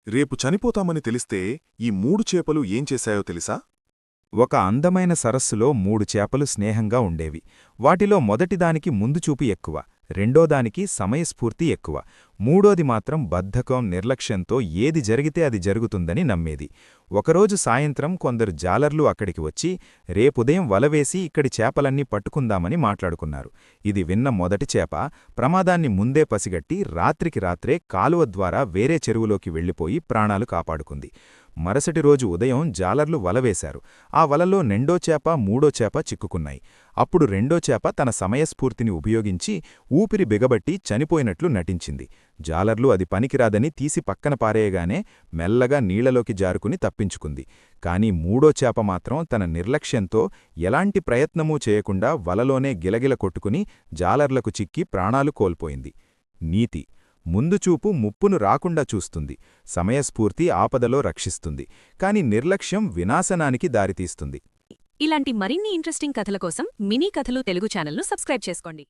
రేపు చనిపోతామని తెలిస్తే ఈ 3 చేపలు ఏం చేశాయో తెలుసా? ఒక అందమైన సరస్సులో 3 చేపలు స్నేహంగా ఉండేవి. వాటిలో మొదటిదానికి ముందుచూపు ఎక్కువ, రెండోదానికి సమయస్ఫూర్తి ఎక్కువ, మూడోది మాత్రం బద్ధకం, నిర్లక్ష్యంతో ఏది జరిగితే అది జరుగుతుందని నమ్మేది. ఒకరోజు సాయంత్రం కొందరు జాలర్లు అక్కడికి వచ్చి రేపుదయం వలవేసి ఇక్కడి చేపలన్నీ పట్టుకుందామని మాట్లాడుకున్నారు. ఇది విన్న మొదటి చేప ప్రమాదాన్ని ముందే పసిగట్టి రాత్రికి రాత్రే కాలువ ద్వారా వేరే చెరువులోకి వెళ్లిపోయి ప్రాణాలు కాపాడుకుంది. మరుసటి రోజు ఉదయం జాలర్లు వలవేశారు. ఆ వలలో రెండో చేప, మూడో చేప చిక్కుకున్నాయి. అప్పుడు రెండో చేప తన సమయస్ఫూర్తిని ఉపయోగించి ఊపిరి బిగబట్టి చనిపోయినట్లు నటించింది. జాలర్లు అది పనికిరాదని తీసి పక్కన పారేయగానే మెల్లగా నీళ్లలోకి జారుకుని తప్పించుకుంది. కాని మూడో చేప మాత్రం తన నిర్లక్ష్యంతో ఎలాంటి ప్రయత్నమూ చేయకుండా వలలోనే గిలగిల కొట్టుకుని జాలర్లకు చిక్కి ప్రాణాలు కోల్పోయింది. నీతి: ముందుచూపు ముప్పును రాకుండా చూస్తుంది, సమయస్ఫూర్తి ఆపదలో రక్షిస్తుంది, కాని నిర్లక్ష్యం వినాశనానికి దారితీస్తుంది. ఇలాంటి మరిన్ని ఇంట్రెస్టింగ్ కథల కోసం మినీ కథలు తెలుగు ఛానల్ను సబ్స్క్రైబ్ చేసుకోండి.